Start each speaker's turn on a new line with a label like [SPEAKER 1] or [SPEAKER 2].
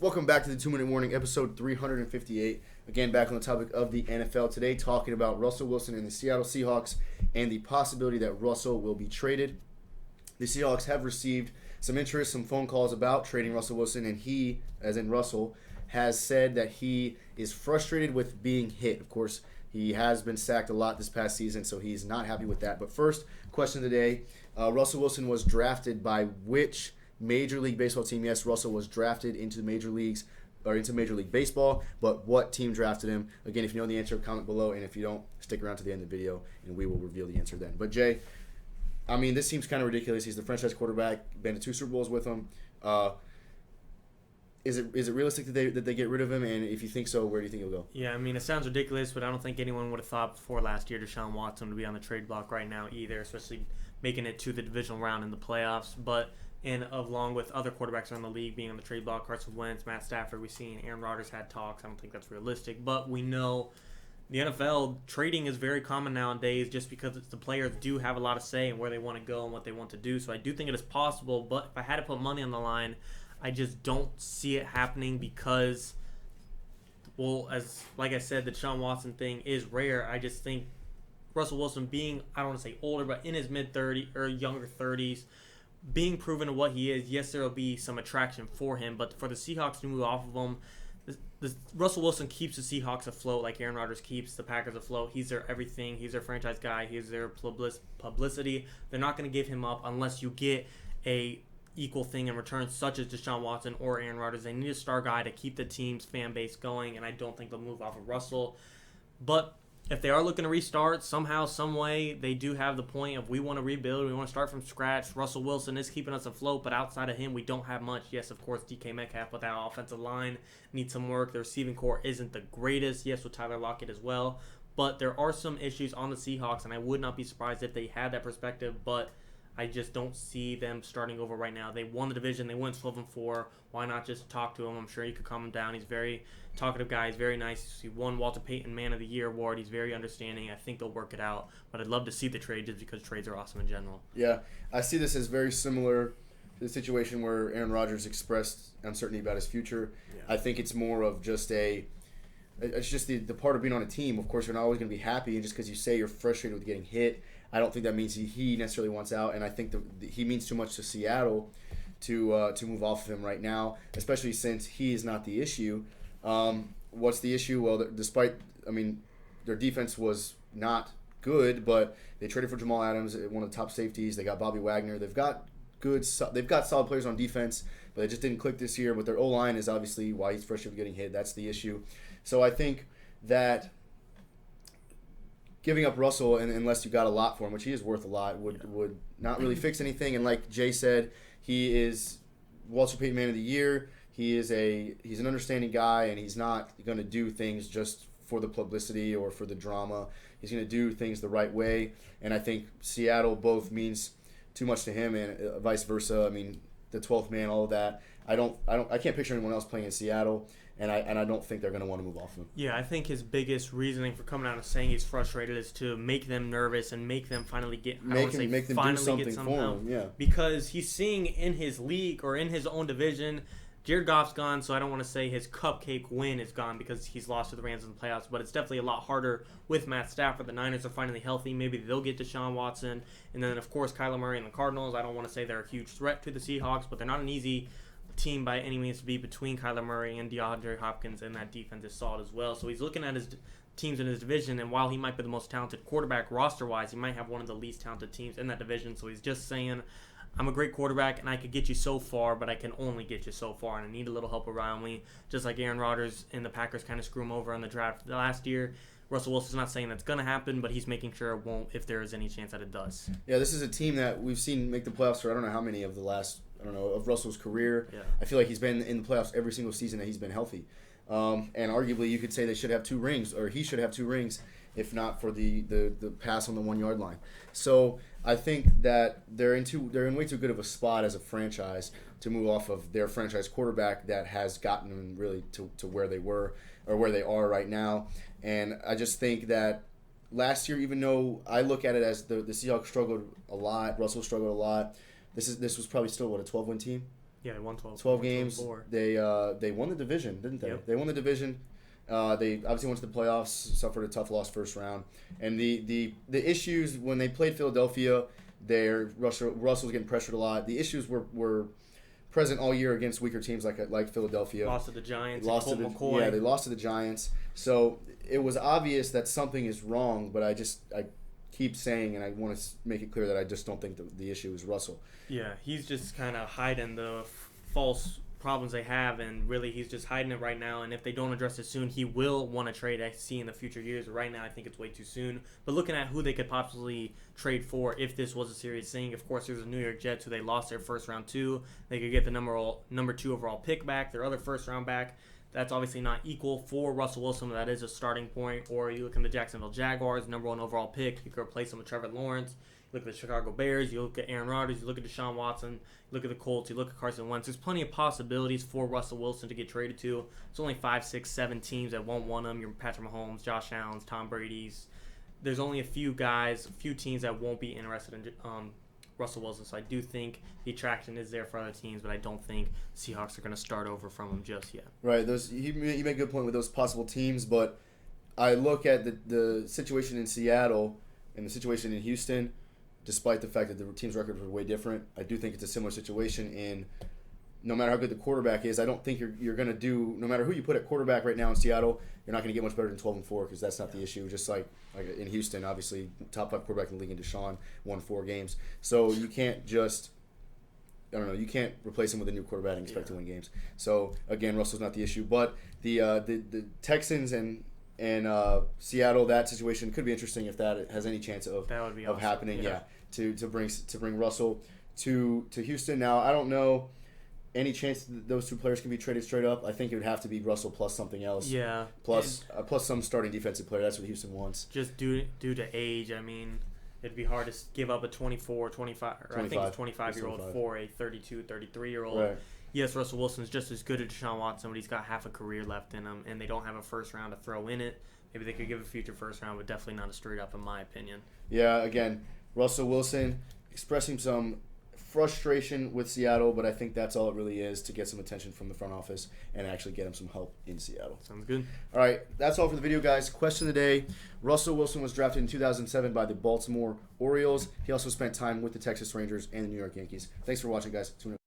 [SPEAKER 1] Welcome back to the 2-Minute Warning, episode 358. Again, back on the topic of the NFL today, talking about Russell Wilson and the Seattle Seahawks and the possibility that Russell will be traded. The Seahawks have received some interest, some phone calls about trading Russell Wilson, and he, as in Russell, has said that he is frustrated with being hit. Of course, he has been sacked a lot this past season, so he's not happy with that. But first, question of the day, Russell Wilson was drafted by which Major League Baseball team? Yes, Russell was drafted into Major League Baseball, but what team drafted him? Again, if you know the answer, comment below, and if you don't, stick around to the end of the video, and we will reveal the answer then. But Jay, I mean, this seems kind of ridiculous. He's the franchise quarterback, been to 2 Super Bowls with him. Is it realistic that they get rid of him? And if you think so, where do you think he'll go?
[SPEAKER 2] Yeah, I mean, it sounds ridiculous, but I don't think anyone would have thought before last year Deshaun Watson would be on the trade block right now either, especially making it to the divisional round in the playoffs. But along with other quarterbacks around the league being on the trade block, Carson Wentz, Matt Stafford, we've seen Aaron Rodgers had talks. I don't think that's realistic, but we know the NFL trading is very common nowadays just because the players do have a lot of say in where they want to go and what they want to do. So I do think it is possible, but if I had to put money on the line, I just don't see it happening because, well, like I said, the Deshaun Watson thing is rare. I just think Russell Wilson being, I don't want to say older, but in his mid-30s or younger 30s, being proven to what he is, yes, there will be some attraction for him, but for the Seahawks to move off of him, Russell Wilson keeps the Seahawks afloat like Aaron Rodgers keeps the Packers afloat. He's their everything. He's their franchise guy. He's their publicity. They're not going to give him up unless you get a equal thing in return, such as Deshaun Watson or Aaron Rodgers. They need a star guy to keep the team's fan base going, and I don't think they'll move off of Russell. But if they are looking to restart somehow, some way, they do have the point of we want to rebuild, we want to start from scratch. Russell Wilson is keeping us afloat, but outside of him, we don't have much. Yes, of course, DK Metcalf, but that offensive line needs some work. The receiving core isn't the greatest. Yes, with Tyler Lockett as well. But there are some issues on the Seahawks, and I would not be surprised if they had that perspective, but I just don't see them starting over right now. They won the division. They went 12-4. Why not just talk to him? I'm sure you could calm him down. He's a very talkative guy. He's very nice. He won Walter Payton Man of the Year award. He's very understanding. I think they'll work it out. But I'd love to see the trade just because trades are awesome in general.
[SPEAKER 1] Yeah, I see this as very similar to the situation where Aaron Rodgers expressed uncertainty about his future. Yeah. I think it's more of just it's just the part of being on a team. Of course, you're not always going to be happy, and just because you say you're frustrated with getting hit, I don't think that means he necessarily wants out, and I think he means too much to Seattle to move off of him right now, especially since he is not the issue. What's the issue? Well, their defense was not good, but they traded for Jamal Adams, one of the top safeties. They got Bobby Wagner. They've got solid players on defense, but they just didn't click this year. But their O-line is obviously why he's frustrated with getting hit. That's the issue. So I think that giving up Russell, unless you got a lot for him, which he is worth a lot, would not really fix anything. And like Jay said, he is Walter Payton Man of the Year. He's an understanding guy, and he's not going to do things just for the publicity or for the drama. He's going to do things the right way. And I think Seattle both means too much to him, and vice versa. I mean, the 12th man, all of that. I can't picture anyone else playing in Seattle. And I don't think they're going to want to move off him.
[SPEAKER 2] Yeah, I think his biggest reasoning for coming out and saying he's frustrated is to make them nervous and make them finally get
[SPEAKER 1] make them do something for him. Yeah,
[SPEAKER 2] because he's seeing in his league or in his own division, Jared Goff's gone. So I don't want to say his cupcake win is gone because he's lost to the Rams in the playoffs. But it's definitely a lot harder with Matt Stafford. The Niners are finally healthy. Maybe they'll get Deshaun Watson, and then of course Kyler Murray and the Cardinals. I don't want to say they're a huge threat to the Seahawks, but they're not an easy team by any means to be between Kyler Murray and DeAndre Hopkins, and that defense is solid as well. So he's looking at his teams in his division, and while he might be the most talented quarterback roster-wise, he might have one of the least talented teams in that division. So he's just saying, I'm a great quarterback, and I could get you so far, but I can only get you so far, and I need a little help around me. Just like Aaron Rodgers and the Packers kind of screw him over in the draft last year. Russell Wilson's not saying that's going to happen, but he's making sure it won't if there is any chance that it does.
[SPEAKER 1] Yeah, this is a team that we've seen make the playoffs for I don't know how many of the last of Russell's career. Yeah. I feel like he's been in the playoffs every single season that he's been healthy. And arguably you could say they should have 2 rings, or he should have 2 rings, if not for the pass on the 1-yard line. So I think that they're in way too good of a spot as a franchise to move off of their franchise quarterback that has gotten them really to where they were or where they are right now. And I just think that last year, even though I look at it as the Seahawks struggled a lot, Russell struggled a lot, this was probably still, a 12-win team?
[SPEAKER 2] Yeah, they won 12.
[SPEAKER 1] 12 games.
[SPEAKER 2] 4.
[SPEAKER 1] They won the division, didn't they?
[SPEAKER 2] Yep.
[SPEAKER 1] They won the division. They obviously went to the playoffs, suffered a tough loss first round. And the issues when they played Philadelphia, Russell was getting pressured a lot. The issues were present all year against weaker teams like Philadelphia.
[SPEAKER 2] Lost to the Giants.
[SPEAKER 1] McCoy. Yeah, they lost to the Giants. So it was obvious that something is wrong, but I keep saying, and I want to make it clear that I just don't think the issue is Russell.
[SPEAKER 2] Yeah, he's just kind of hiding the false problems they have, and really he's just hiding it right now. And if they don't address it soon, he will want to trade. I see in the future years. Right now, I think it's way too soon. But looking at who they could possibly trade for if this was a serious thing, of course, there's the New York Jets who they lost their first round to. They could get the number 2 overall pick back, their other first round back. That's obviously not equal for Russell Wilson, but that is a starting point. Or you look at the Jacksonville Jaguars, number 1 overall pick. You could replace him with Trevor Lawrence. You look at the Chicago Bears. You look at Aaron Rodgers. You look at Deshaun Watson. You look at the Colts. You look at Carson Wentz. There's plenty of possibilities for Russell Wilson to get traded to. It's only 5, 6, 7 teams that won't want him. Your Patrick Mahomes, Josh Allen's, Tom Brady's. There's only a few teams that won't be interested in Russell Wilson. So I do think the attraction is there for other teams, but I don't think Seahawks are going to start over from him just yet.
[SPEAKER 1] Right. You make a good point with those possible teams, but I look at the situation in Seattle and the situation in Houston. Despite the fact that the team's records were way different, I do think it's a similar situation in no matter how good the quarterback is, I don't think you're going to do, no matter who you put at quarterback right now in Seattle, you're not going to get much better than 12-4 because that's not the issue. Just like in Houston, obviously, top 5 quarterback in the league in Deshaun won 4 games. So you can't just, you can't replace him with a new quarterback and expect to win games. So, again, Russell's not the issue. But the Texans and Seattle, that situation could be interesting if that has any chance of
[SPEAKER 2] awesome.
[SPEAKER 1] happening. Yeah, to bring Russell to Houston. Now I don't know any chance that those 2 players can be traded straight up. I think it would have to be Russell plus something else.
[SPEAKER 2] Yeah,
[SPEAKER 1] plus some starting defensive player. That's what Houston wants.
[SPEAKER 2] Just due to age, I mean, it'd be hard to give up a 24, 25, or I think it's 25-year-old for a 32, 33-year-old.
[SPEAKER 1] Right.
[SPEAKER 2] Yes, Russell Wilson's just as good as Deshaun Watson, but he's got half a career left in him, and they don't have a first round to throw in it. Maybe they could give a future first round, but definitely not a straight up, in my opinion. Yeah,
[SPEAKER 1] again, Russell Wilson expressing some frustration with Seattle, but I think that's all it really is, to get some attention from the front office and actually get him some help in Seattle.
[SPEAKER 2] Sounds good.
[SPEAKER 1] All right, that's all for the video, guys. Question of the day. Russell Wilson was drafted in 2007 by the Baltimore Orioles. He also spent time with the Texas Rangers and the New York Yankees. Thanks for watching, guys. Tune in.